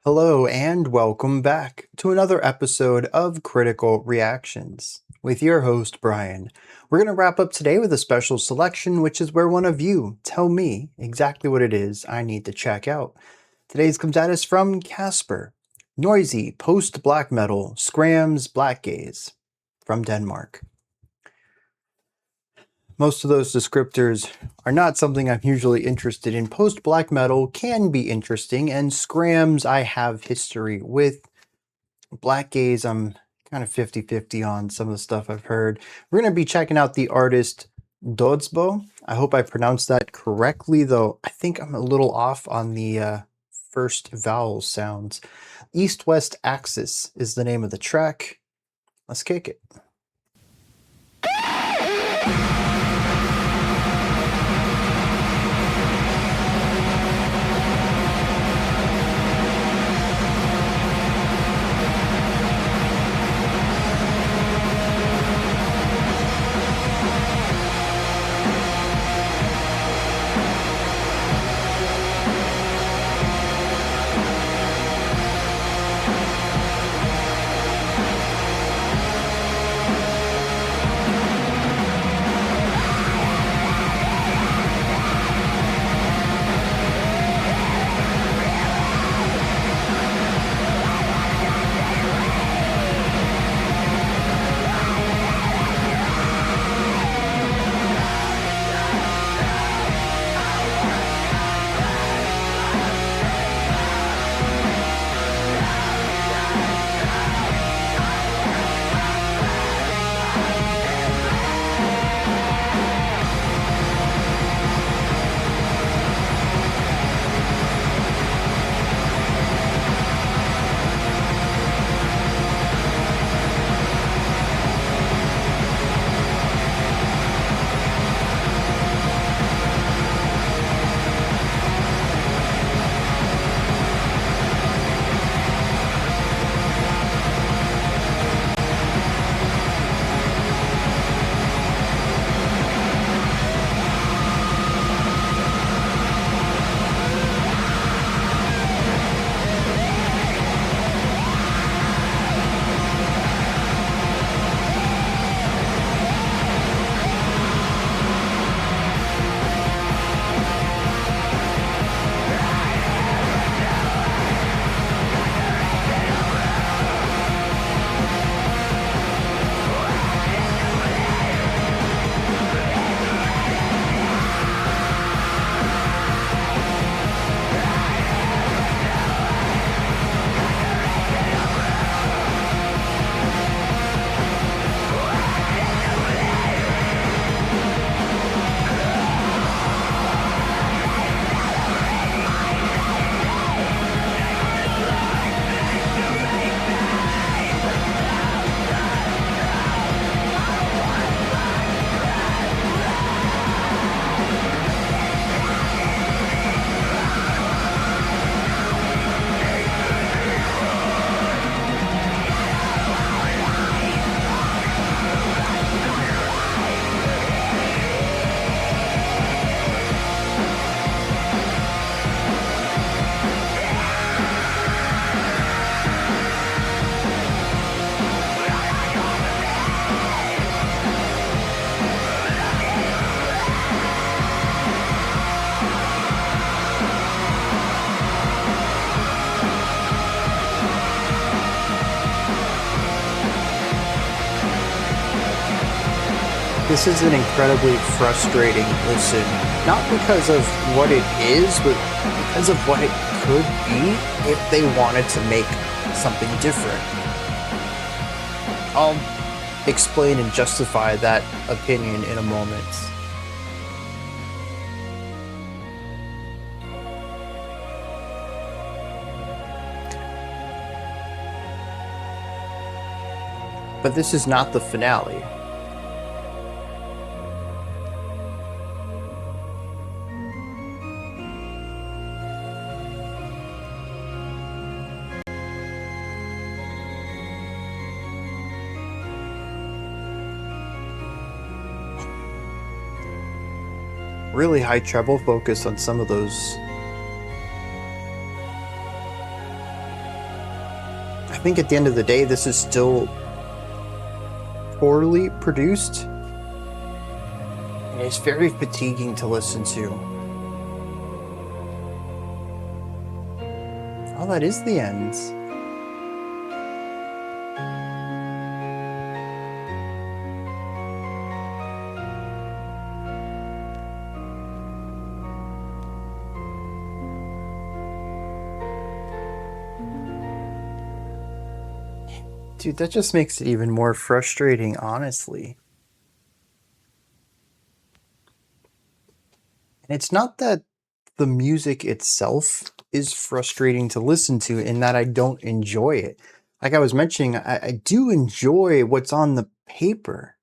Hello and welcome back to another episode of Critical Reactions with your host, Bryan. We're going to wrap up today with a special selection, which is where one of you tell me exactly what it is I need to check out. Today's comes at us from Casper. Noisy post-black metal scrams blackgaze from Denmark. Most of those descriptors are not something I'm usually interested in. Post-black metal can be interesting, and scrams I have history with. Blackgaze, I'm kind of 50-50 on some of the stuff I've heard. We're going to be checking out the artist Dødsbo. I hope I pronounced that correctly, though I think I'm a little off on the first vowel sounds. East-West Axis is the name of the track. Let's kick it. This is an incredibly frustrating listen, not because of what it is, but because of what it could be if they wanted to make something different. I'll explain and justify that opinion in a moment. But this is not the finale. Really high treble focus on some of those I think at the end of the day, this is still poorly produced, and it's very fatiguing to listen to. Oh, that is the end. Dude, that just makes it even more frustrating, honestly. And it's not that the music itself is frustrating to listen to in that I don't enjoy it. Like I was mentioning, I do enjoy what's on the paper.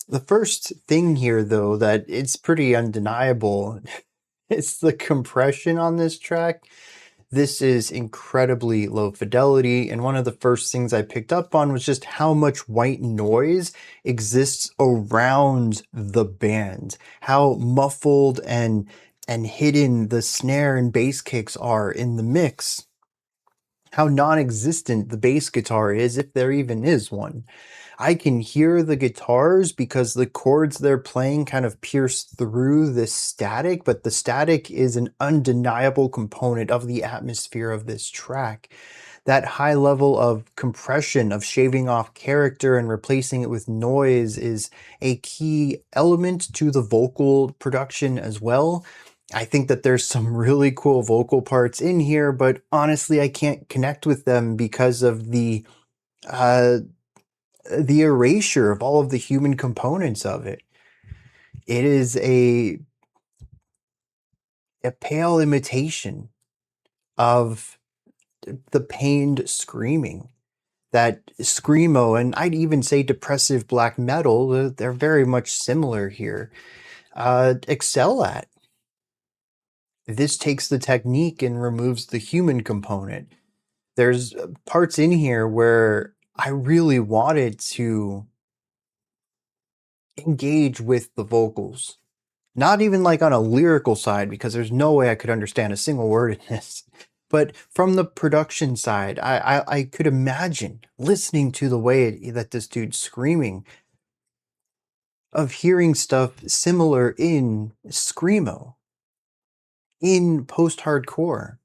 The first thing here, though, that it's pretty undeniable, is the compression on this track. This is incredibly low fidelity, and one of the first things I picked up on was just how much white noise exists around the band, how muffled and hidden the snare and bass kicks are in the mix, how non-existent the bass guitar is, if there even is one. I can hear the guitars because the chords they're playing kind of pierce through this static, but the static is an undeniable component of the atmosphere of this track. That high level of compression, of shaving off character and replacing it with noise, is a key element to the vocal production as well. I think that there's some really cool vocal parts in here, but honestly, I can't connect with them because of uh, the erasure of all of the human components of it. It is a pale imitation of the pained screaming that screamo, and I'd even say depressive black metal, they're very much similar here, excel at. This takes the technique and removes the human component. There's parts in here where I really wanted to engage with the vocals. Not even like on a lyrical side, because there's no way I could understand a single word in this. But from the production side, I could imagine listening to the way that this dude's screaming, of hearing stuff similar in screamo, in post-hardcore,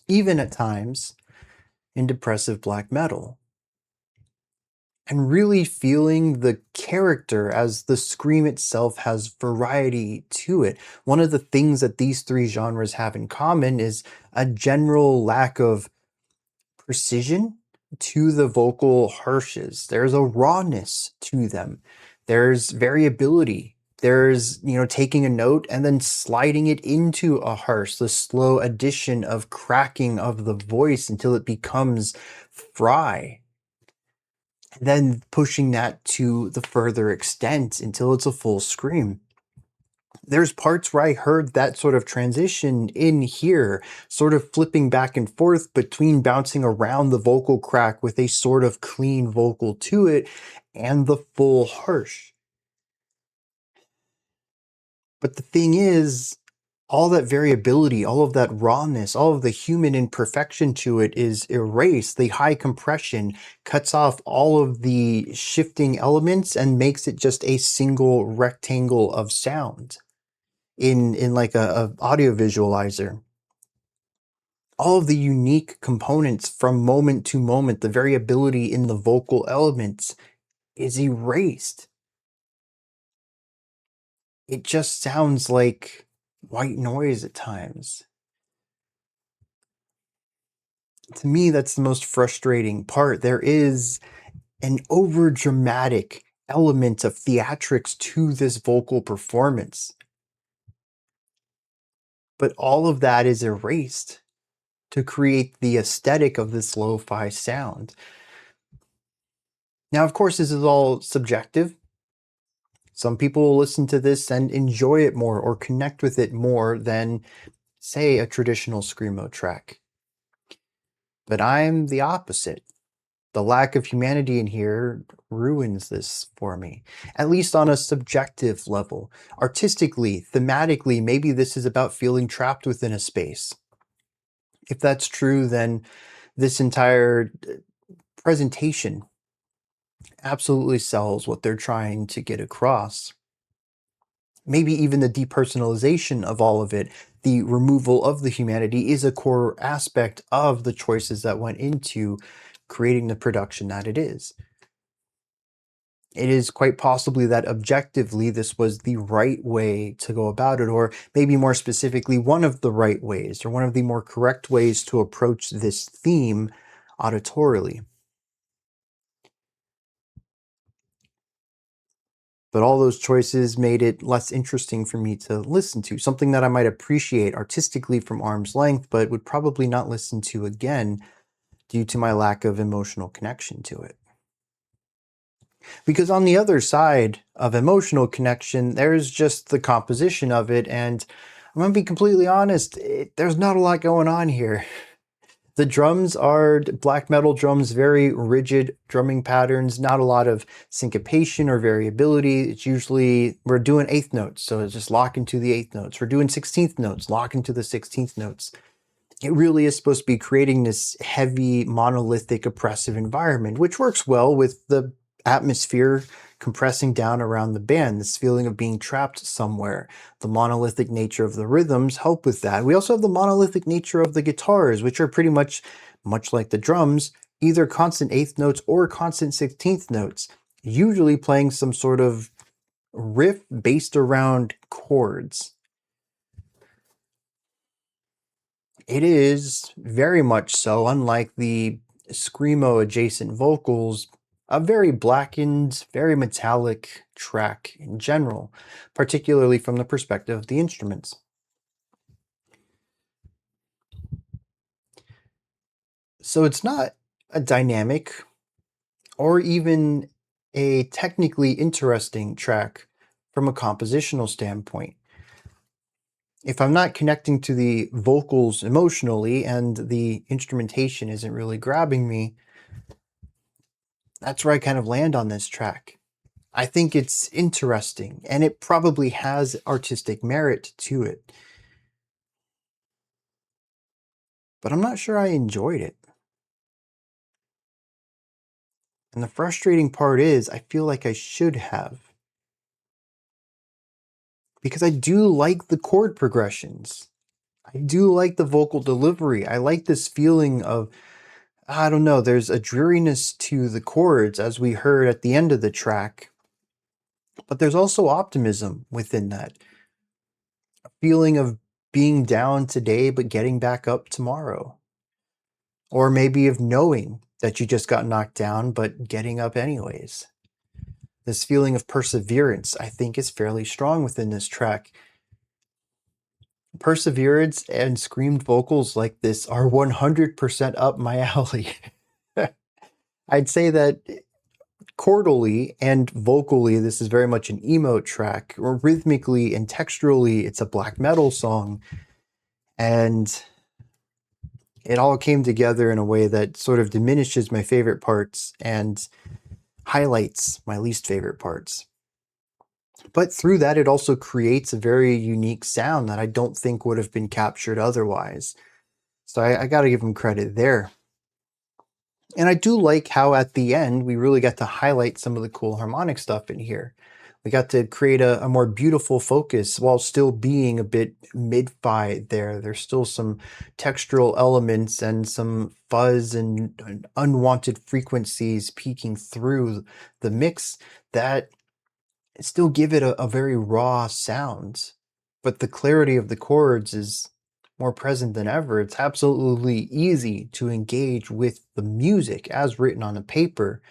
even at times in depressive black metal. And really feeling the character as the scream itself has variety to it. One of the things that these three genres have in common is a general lack of precision to the vocal harshes. There's a rawness to them. There's variability. There's, taking a note and then sliding it into a harsh, the slow addition of cracking of the voice until it becomes fry, then pushing that to the further extent until it's a full scream. There's parts where I heard that sort of transition in here, sort of flipping back and forth between bouncing around the vocal crack with a sort of clean vocal to it and the full harsh. But the thing is, all that variability, all of that rawness, all of the human imperfection to it is erased. The high compression cuts off all of the shifting elements and makes it just a single rectangle of sound in like a audio visualizer. All of the unique components from moment to moment, the variability in the vocal elements is erased. It just sounds like white noise at times. To me, that's the most frustrating part. There is an over-dramatic element of theatrics to this vocal performance, but all of that is erased to create the aesthetic of this lo-fi sound. Now, of course, this is all subjective. Some people will listen to this and enjoy it more or connect with it more than, say, a traditional screamo track. But I'm the opposite. The lack of humanity in here ruins this for me, at least on a subjective level. Artistically, thematically, maybe this is about feeling trapped within a space. If that's true, then this entire presentation absolutely sells what they're trying to get across. Maybe even the depersonalization of all of it, the removal of the humanity, is a core aspect of the choices that went into creating the production that it is. It is quite possibly that objectively this was the right way to go about it, or maybe more specifically, one of the right ways, or one of the more correct ways to approach this theme auditorily. But all those choices made it less interesting for me to listen to, something that I might appreciate artistically from arm's length, but would probably not listen to again due to my lack of emotional connection to it. Because on the other side of emotional connection, there's just the composition of it, and I'm gonna be completely honest, there's not a lot going on here. The drums are black metal drums, very rigid drumming patterns, not a lot of syncopation or variability. It's usually, we're doing eighth notes, so it's just lock into the eighth notes. We're doing 16th notes, lock into the 16th notes. It really is supposed to be creating this heavy, monolithic, oppressive environment, which works well with the atmosphere compressing down around the band, this feeling of being trapped somewhere. The monolithic nature of the rhythms help with that. We also have the monolithic nature of the guitars, which are pretty much like the drums, either constant eighth notes or constant 16th notes, usually playing some sort of riff based around chords. It is very much so, unlike the screamo adjacent vocals, a very blackened, very metallic track in general, particularly from the perspective of the instruments. So it's not a dynamic or even a technically interesting track from a compositional standpoint. If I'm not connecting to the vocals emotionally and the instrumentation isn't really grabbing me, that's where I kind of land on this track. I think it's interesting, and it probably has artistic merit to it. But I'm not sure I enjoyed it. And the frustrating part is, I feel like I should have. Because I do like the chord progressions. I do like the vocal delivery. I like this feeling of, I don't know, there's a dreariness to the chords as we heard at the end of the track. But there's also optimism within that. A feeling of being down today but getting back up tomorrow. Or maybe of knowing that you just got knocked down but getting up anyways. This feeling of perseverance, I think, is fairly strong within this track. Perseverance and screamed vocals like this are 100% up my alley. I'd say that chordally and vocally, this is very much an emo track, or rhythmically and texturally, it's a black metal song. And it all came together in a way that sort of diminishes my favorite parts and highlights my least favorite parts. But through that, it also creates a very unique sound that I don't think would have been captured otherwise. So I got to give him credit there. And I do like how at the end, we really got to highlight some of the cool harmonic stuff in here. We got to create a more beautiful focus while still being a bit mid-fi there. There's still some textural elements and some fuzz and unwanted frequencies peeking through the mix that still give it a very raw sound. But the clarity of the chords is more present than ever. It's absolutely easy to engage with the music as written on the paper,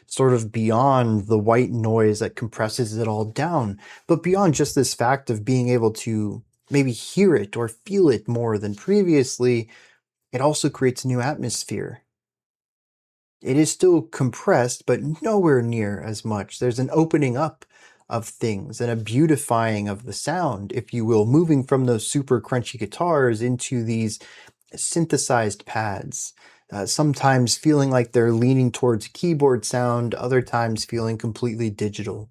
sort of beyond the white noise that compresses it all down, but beyond just this fact of being able to maybe hear it or feel it more than previously, it also creates a new atmosphere. It is still compressed, but nowhere near as much. There's an opening up of things and a beautifying of the sound, if you will, moving from those super crunchy guitars into these synthesized pads. Sometimes feeling like they're leaning towards keyboard sound, other times feeling completely digital.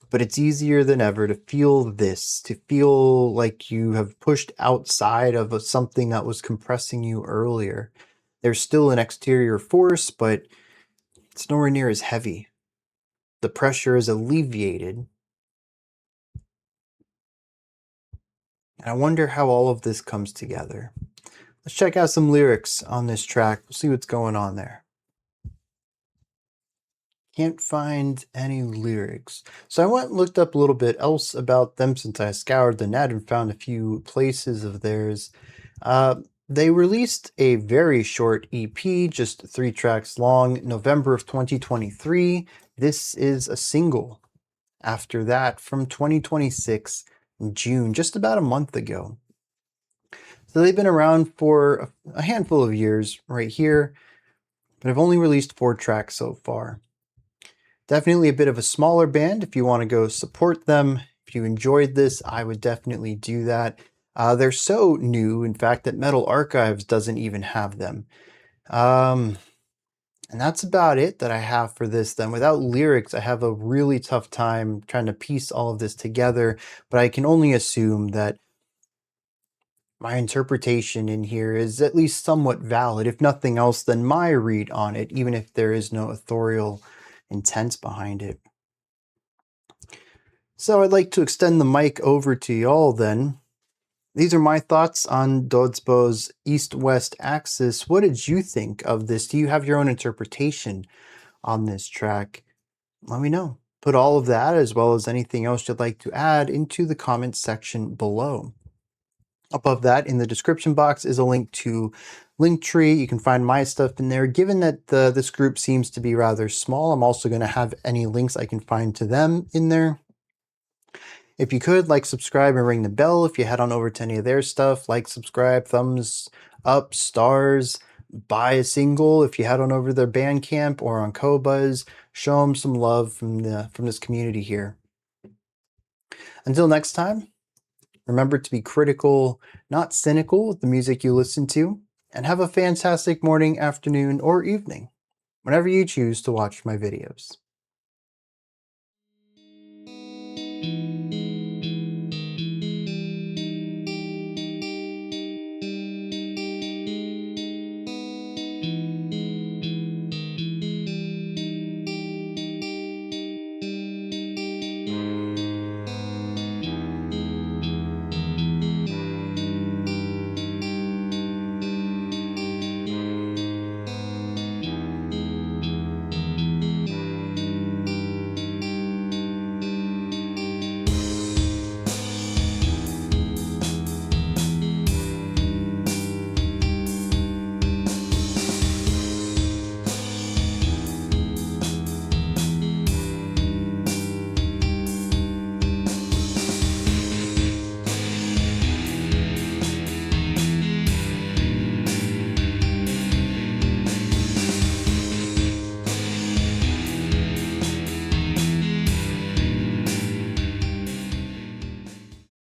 But it's easier than ever to feel this, to feel like you have pushed outside of something that was compressing you earlier. There's still an exterior force, but it's nowhere near as heavy. The pressure is alleviated. And I wonder how all of this comes together. Let's check out some lyrics on this track. We'll see what's going on there. Can't find any lyrics. So I went and looked up a little bit else about them since I scoured the net and found a few places of theirs. They released a very short EP, just 3 tracks long, November of 2023. This is a single after that from 2026, June, just about a month ago. So they've been around for a handful of years right here, but I've only released 4 tracks so far. Definitely a bit of a smaller band. If you want to go support them, if you enjoyed this, I would definitely do that. They're so new, in fact, that Metal Archives doesn't even have them. And that's about it that I have for this then. Without lyrics, I have a really tough time trying to piece all of this together, but I can only assume that my interpretation in here is at least somewhat valid, if nothing else than my read on it, even if there is no authorial intent behind it. So I'd like to extend the mic over to y'all then. These are my thoughts on Dødsbo's east-west axis. What did you think of this? Do you have your own interpretation on this track? Let me know. Put all of that, as well as anything else you'd like to add, into the comments section below. Above that, in the description box, is a link to Linktree. You can find my stuff in there. Given that this group seems to be rather small, I'm also going to have any links I can find to them in there. If you could, like, subscribe, and ring the bell if you head on over to any of their stuff. Like, subscribe, thumbs up, stars, buy a single if you head on over to their Bandcamp or on Qobuz. Show them some love from this community here. Until next time, remember to be critical, not cynical, with the music you listen to, and have a fantastic morning, afternoon, or evening, whenever you choose to watch my videos.